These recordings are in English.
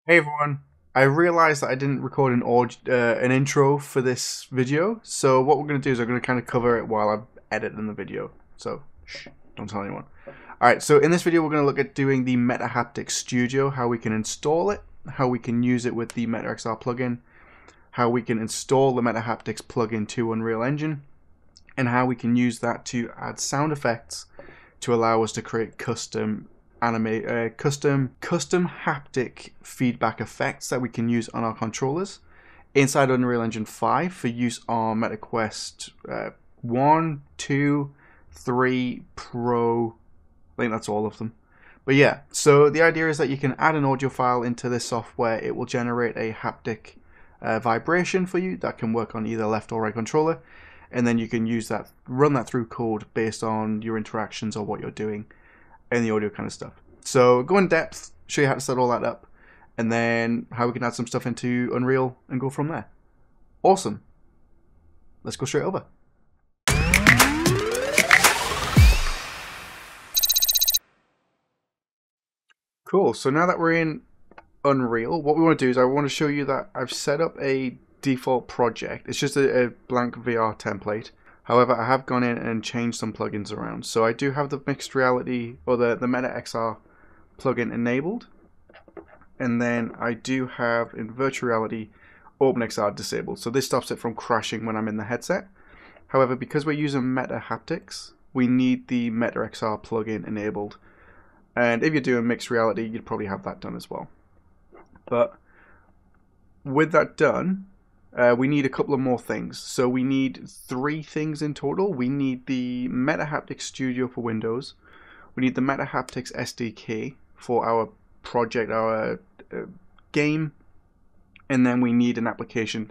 Hey everyone, I realized that I didn't record an intro for this video, so what we're going to do is I'm going to kind of cover it while I'm editing the video, so shh, don't tell anyone. Alright, so in this video we're going to look at doing the Haptic Studio, how we can install it, how we can use it with the MetaXR plugin, how we can install the Haptics plugin to Unreal Engine, and how we can use that to add sound effects to allow us to create custom haptic feedback effects that we can use on our controllers inside Unreal Engine 5 for use on MetaQuest 1, 2, 3, Pro. I think that's all of them. But yeah, so the idea is that you can add an audio file into this software. It will generate a haptic vibration for you that can work on either left or right controller, and then you can use that, run that through code based on your interactions or what you're doing and the audio kind of stuff. So go in depth, show you how to set all that up, and then how we can add some stuff into Unreal and go from there. Awesome. Let's go straight over. Cool, so now that we're in Unreal, what we want to do is I want to show you that I've set up a default project. It's just a blank VR template. However, I have gone in and changed some plugins around. So I do have the mixed reality or the Meta XR plugin enabled. And then I do have in virtual reality OpenXR disabled. So this stops it from crashing when I'm in the headset. However, because we're using Meta Haptics, we need the Meta XR plugin enabled. And if you're doing mixed reality, you'd probably have that done as well. But with that done, we need a couple of more things. So we need 3 things in total. We need the Meta Haptic Studio for Windows. We need the Meta Haptics SDK for our project, our game. And then we need an application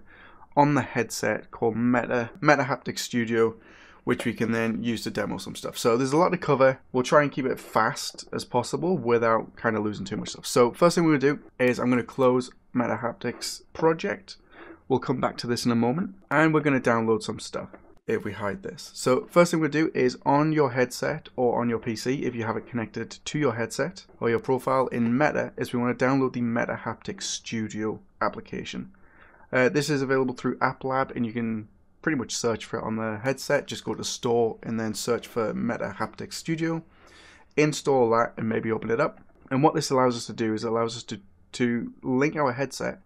on the headset called Meta Haptic Studio, which we can then use to demo some stuff. So there's a lot to cover. We'll try and keep it fast as possible without kind of losing too much stuff. So first thing we're going to do is I'm going to close Meta Haptics project. We'll come back to this in a moment, and we're going to download some stuff if we hide this. So first thing we'll do is on your headset or on your PC, if you have it connected to your headset or your profile in Meta, is we want to download the Meta Haptic Studio application. This is available through App Lab, and you can pretty much search for it on the headset. Just go to Store and then search for Meta Haptic Studio, install that, and maybe open it up. And what this allows us to do is it allows us to link our headset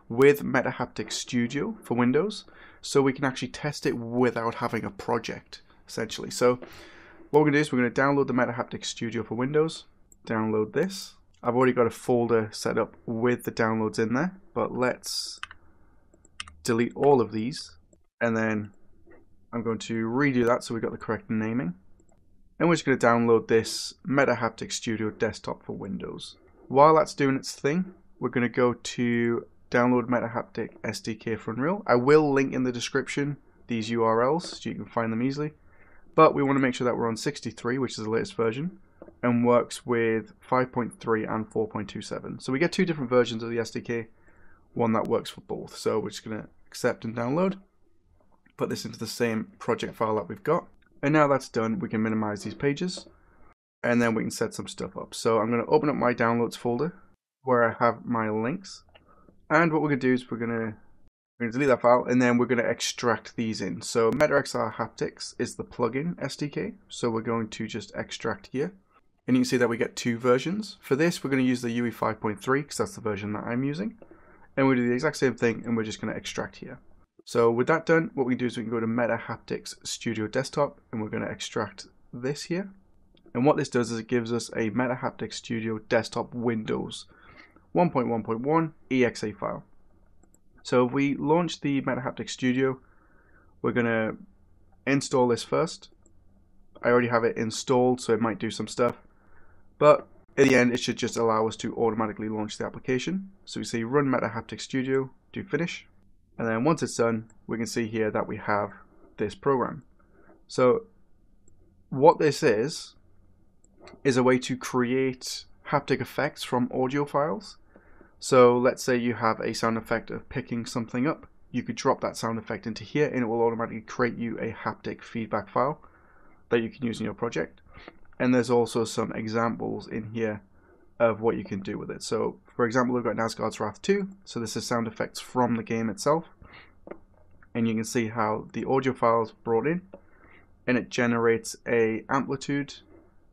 with Meta Haptic Studio for Windows, so we can actually test it without having a project, essentially. So what we're going to do is we're going to download the Meta Haptic Studio for Windows, download this. I've already got a folder set up with the downloads in there, but let's delete all of these, and then I'm going to redo that so we've got the correct naming. And we're just going to download this Meta Haptic Studio Desktop for Windows. While that's doing its thing, we're going to go to download Meta Haptic SDK for Unreal. I will link in the description these URLs so you can find them easily. But we want to make sure that we're on 63, which is the latest version, and works with 5.3 and 4.27. So we get 2 different versions of the SDK, one that works for both. So we're just going to accept and download, put this into the same project file that we've got. And now that's done, we can minimize these pages, and then we can set some stuff up. So I'm going to open up my downloads folder where I have my links. And what we're going to do is we're going to delete that file, and then we're going to extract these in. So MetaXR Haptics is the plugin SDK. So we're going to just extract here. And you can see that we get 2 versions. For this, we're going to use the UE5.3 because that's the version that I'm using. And we do the exact same thing, and we're just going to extract here. So with that done, what we can do is we can go to Meta Haptics Studio Desktop, and we're going to extract this here. And what this does is it gives us a Meta Haptic Studio Desktop Windows 1.1.1 exe file. So if we launch the Meta Haptic Studio, we're going to install this first. I already have it installed, so it might do some stuff, but in the end it should just allow us to automatically launch the application. So we see run Meta Haptic Studio, do finish, and then once it's done, we can see here that we have this program. So what this is a way to create haptic effects from audio files. So let's say you have a sound effect of picking something up. You could drop that sound effect into here, and it will automatically create you a haptic feedback file that you can use in your project. And there's also some examples in here of what you can do with it. So for example, we've got an Asguards Wrath 2, so this is sound effects from the game itself, and you can see how the audio files brought in, and it generates a amplitude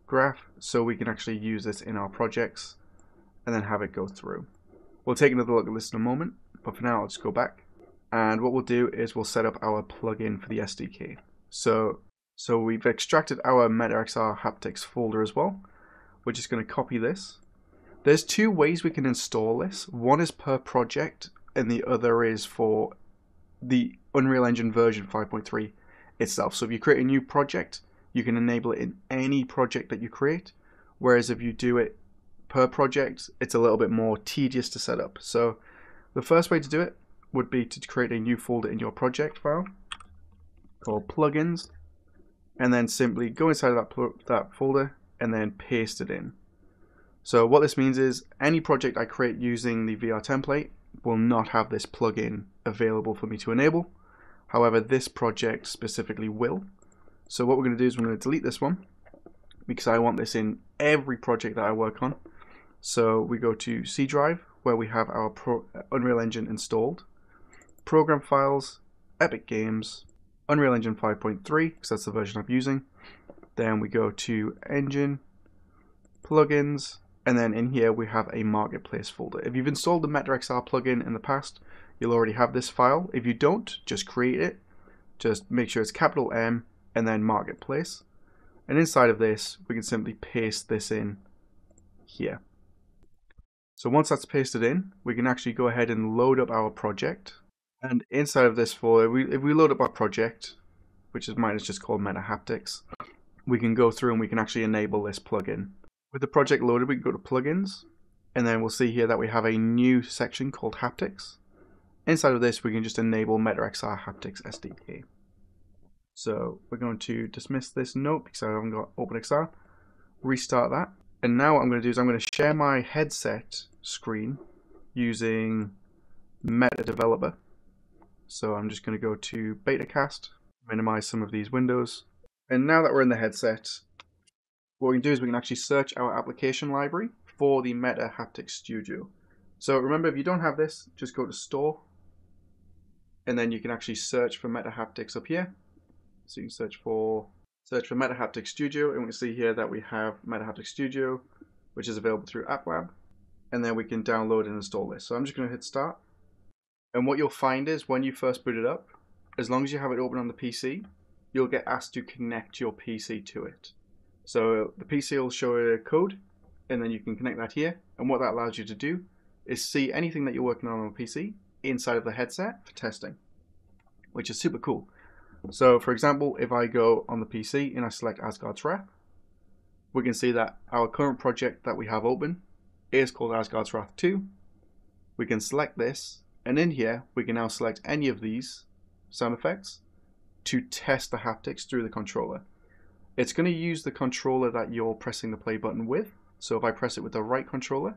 graph, so we can actually use this in our projects and then have it go through. We'll take another look at this in a moment, but for now I'll just go back, and what we'll do is we'll set up our plugin for the SDK. So we've extracted our MetaXR Haptics folder as well. We're just going to copy this. There's two ways we can install this. One is per project, and the other is for the Unreal Engine version 5.3 itself. So if you create a new project, you can enable it in any project that you create, whereas if you do it per project, it's a little bit more tedious to set up. So the first way to do it would be to create a new folder in your project file called plugins, and then simply go inside of that folder and then paste it in. So what this means is any project I create using the VR template will not have this plugin available for me to enable. However, this project specifically will. So what we're going to do is we're going to delete this one because I want this in every project that I work on. So we go to C drive where we have our Unreal Engine installed, program files, Epic Games, Unreal Engine 5.3 because that's the version I'm using. Then we go to Engine, Plugins, and then in here we have a Marketplace folder. If you've installed the MetaXR plugin in the past, you'll already have this file. If you don't, just create it. Just make sure it's capital M and then Marketplace. And inside of this, we can simply paste this in here. So once that's pasted in, we can actually go ahead and load up our project. And inside of this folder, if we load up our project, which is mine is just called Meta Haptics, we can go through and we can actually enable this plugin. With the project loaded, we can go to plugins, and then we'll see here that we have a new section called Haptics. Inside of this, we can just enable MetaXR Haptics SDK. So we're going to dismiss this note because I haven't got OpenXR, restart that, and now what I'm going to do is I'm going to share my headset screen using Meta Developer. So I'm just going to go to Betacast, minimize some of these windows, and now that we're in the headset, what we can do is we can actually search our application library for the Meta Haptic Studio. So remember, if you don't have this, just go to Store, and then you can actually search for Meta Haptics up here. So you can search for Meta Haptic Studio, and we can see here that we have Meta Haptic Studio, which is available through AppLab, and then we can download and install this. So I'm just going to hit Start, and what you'll find is when you first boot it up, as long as you have it open on the PC, you'll get asked to connect your PC to it. So the PC will show a code, and then you can connect that here, and what that allows you to do is see anything that you're working on the PC inside of the headset for testing, which is super cool. So for example, if I go on the PC and I select Asguards Wrath, we can see that our current project that we have open is called Asguards Wrath 2. We can select this, and in here we can now select any of these sound effects to test the haptics through the controller. It's going to use the controller that you're pressing the play button with. So if I press it with the right controller,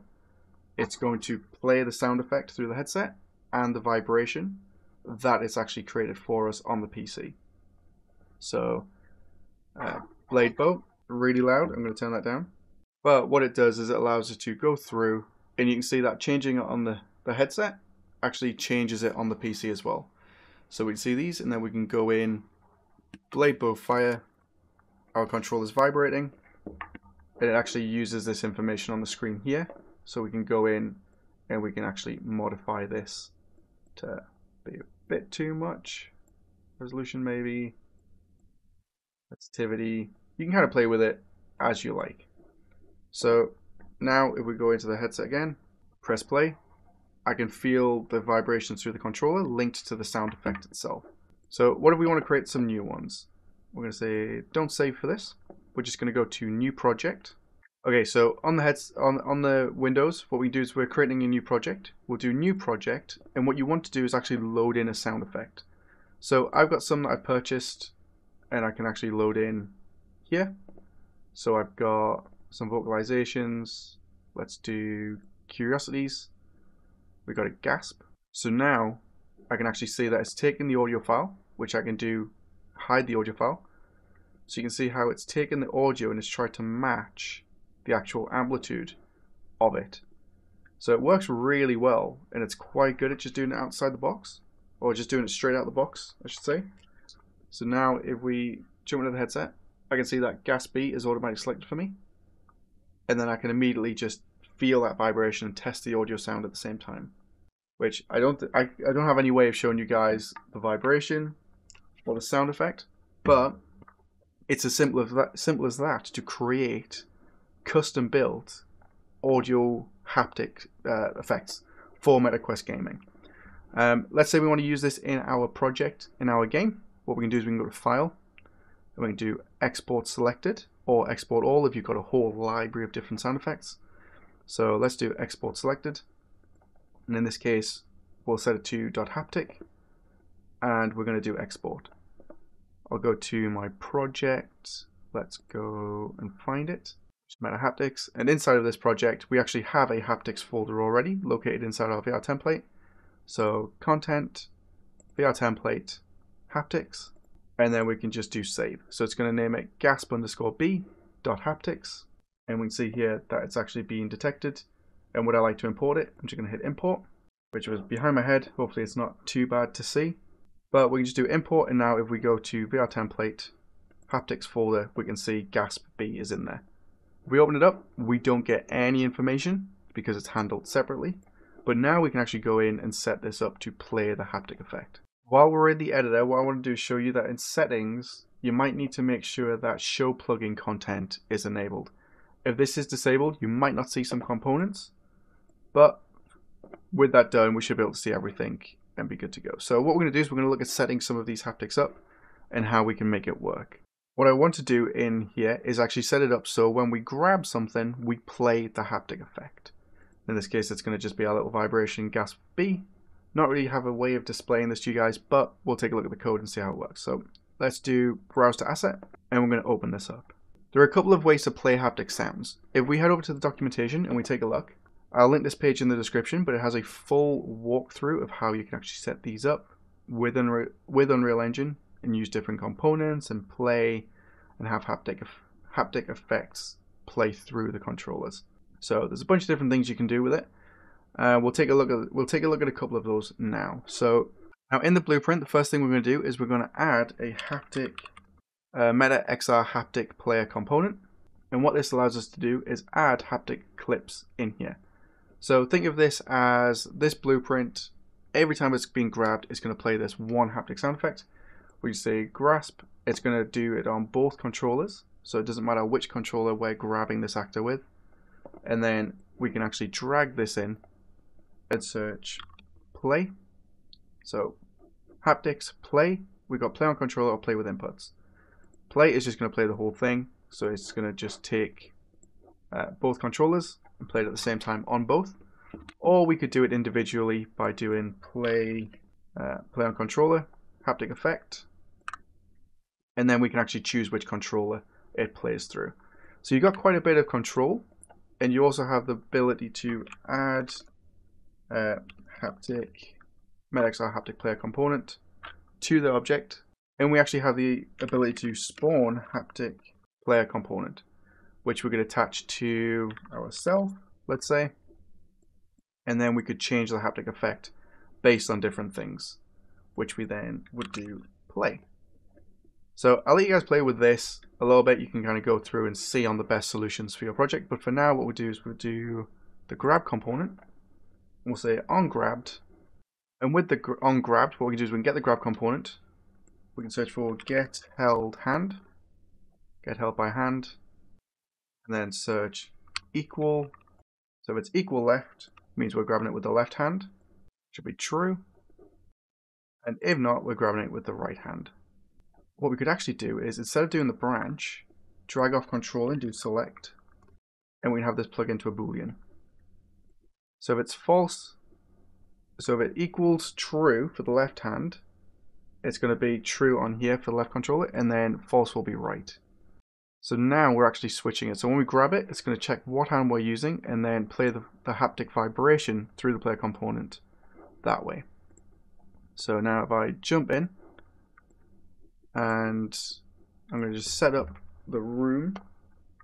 it's going to play the sound effect through the headset and the vibration that it's actually created for us on the PC. So blade bow, really loud. I'm going to turn that down. But what it does is it allows it to go through, and you can see that changing it on the headset actually changes it on the PC as well. So we can see these, and then we can go in, blade bow fire, our controller is vibrating, and it actually uses this information on the screen here. So we can go in and we can actually modify this to be a bit too much. Resolution maybe, sensitivity, you can kind of play with it as you like. So now if we go into the headset again, press play, I can feel the vibrations through the controller linked to the sound effect itself. So what if we want to create some new ones? We're going to say don't save for this. We're just going to go to new project. Okay, so on the Windows, what we do is we're creating a new project. We'll do new project, and what you want to do is actually load in a sound effect. So I've got some that I've purchased, and I can actually load in here. So I've got some vocalizations. Let's do curiosities. We got a gasp. So now I can actually see that it's taken the audio file, which I can do hide the audio file. So you can see how it's taken the audio and it's tried to match the actual amplitude of it. So it works really well, and it's quite good at just doing it outside the box, or just doing it straight out the box, I should say. So now if we jump into the headset, I can see that gas B is automatically selected for me, and then I can immediately just feel that vibration and test the audio sound at the same time. Which I don't have any way of showing you guys the vibration or the sound effect, but it's as simple as that to create custom built audio haptic effects for MetaQuest gaming. Let's say we want to use this in our project, in our game. What we can do is we can go to File, and we can do Export Selected, or Export All if you've got a whole library of different sound effects. So let's do Export Selected, and in this case we'll set it to .haptic, and we're going to do Export. I'll go to my project, let's go and find it. Meta Haptics, and inside of this project we actually have a haptics folder already located inside our VR template. So content, VR template, haptics, and then we can just do save. So it's going to name it gasp_b.haptics, and we can see here that it's actually being detected. And would I like to import it? I'm just going to hit import, which was behind my head. Hopefully it's not too bad to see, but we can just do import, and now if we go to VR template, haptics folder, we can see gasp B is in there. If we open it up, we don't get any information because it's handled separately, but now we can actually go in and set this up to play the haptic effect. While we're in the editor, what I want to do is show you that in settings, you might need to make sure that show plugin content is enabled. If this is disabled, you might not see some components, but with that done, we should be able to see everything and be good to go. So what we're going to do is we're going to look at setting some of these haptics up and how we can make it work. What I want to do in here is actually set it up so when we grab something, we play the haptic effect. In this case, it's going to just be our little vibration gasp B. Not really have a way of displaying this to you guys, but we'll take a look at the code and see how it works. So let's do browse to asset, and we're going to open this up. There are a couple of ways to play haptic sounds. If we head over to the documentation and we take a look, I'll link this page in the description, but it has a full walkthrough of how you can actually set these up with Unreal Engine and use different components and play and have haptic effects play through the controllers. So there's a bunch of different things you can do with it. We'll take a look at a couple of those now. So now in the blueprint, the first thing we're going to do is we're going to add a haptic Meta XR haptic player component, and what this allows us to do is add haptic clips in here. So think of this as this blueprint. Every time it's being grabbed, it's going to play this one haptic sound effect. We say grasp, it's going to do it on both controllers, so it doesn't matter which controller we're grabbing this actor with. And then we can actually drag this in and search play. So haptics play, we've got play on controller or play with inputs. Play is just going to play the whole thing, so it's going to just take both controllers and play it at the same time on both. Or we could do it individually by doing play on controller, haptic effect, and then we can actually choose which controller it plays through. So you've got quite a bit of control, and you also have the ability to add haptic MetaXR haptic player component to the object, and we actually have the ability to spawn haptic player component, which we could attach to ourselves, let's say, and then we could change the haptic effect based on different things, which we then would do play. So I'll let you guys play with this a little bit. You can kind of go through and see on the best solutions for your project, but for now what we'll do is we'll do the grab component. We'll say on grabbed, and with the on grabbed, what we can do is we can get the grab component. We can search for get held hand, get held by hand, and then search equal. So if it's equal left, it means we're grabbing it with the left hand, should be true. And if not, we're grabbing it with the right hand. What we could actually do is, instead of doing the branch, drag off control and do select, and we can have this plug into a boolean. So if it's false, so if it equals true for the left hand, it's going to be true on here for the left controller, and then false will be right. So now we're actually switching it. So when we grab it, it's going to check what hand we're using and then play the haptic vibration through the player component that way. So now if I jump in, and I'm going to just set up the room,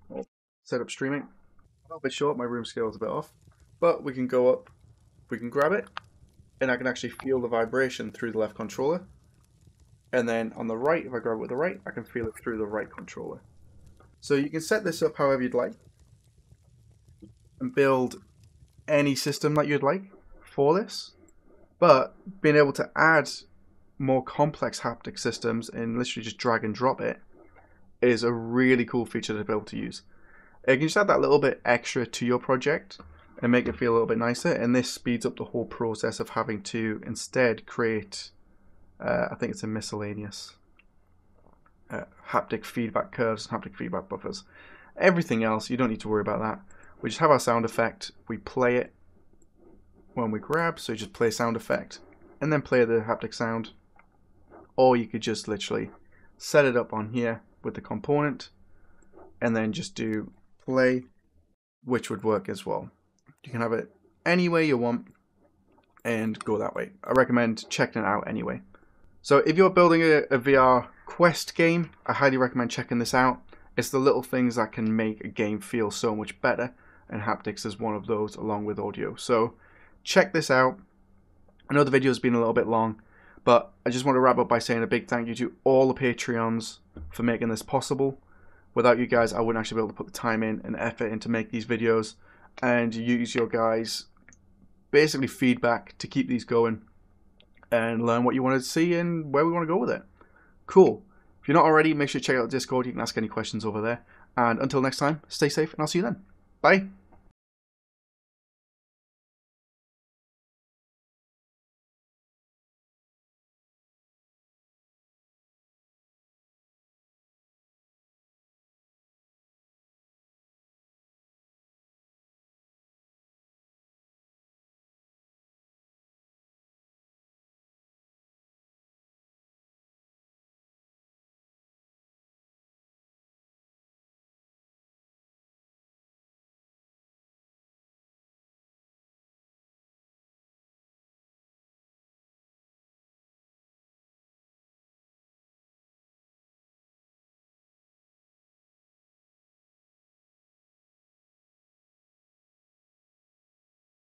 or set up streaming. little bit short, my room scale is a bit off, but we can go up, we can grab it, and I can actually feel the vibration through the left controller. And then on the right, if I grab it with the right, I can feel it through the right controller. So you can set this up however you'd like and build any system that you'd like for this. But being able to add more complex haptic systems and literally just drag and drop it is a really cool feature to be able to use. You can just add that little bit extra to your project and make it feel a little bit nicer, and this speeds up the whole process of having to instead create I think it's a miscellaneous haptic feedback curves and haptic feedback buffers. Everything else, you don't need to worry about that. We just have our sound effect, we play it when we grab, so you just play sound effect and then play the haptic sound. Or you could just literally set it up on here with the component and then just do play, which would work as well. You can have it any way you want and go that way. I recommend checking it out anyway. So if you're building a VR Quest game, I highly recommend checking this out. It's the little things that can make a game feel so much better, and haptics is one of those along with audio. So check this out. I know the video has been a little bit long, but I just want to wrap up by saying a big thank you to all the Patreons for making this possible. Without you guys, I wouldn't actually be able to put the time in and effort in to make these videos, and use your guys' basically feedback to keep these going and learn what you want to see and where we want to go with it. Cool. If you're not already, make sure to check out the Discord. You can ask any questions over there. And until next time, stay safe and I'll see you then. Bye.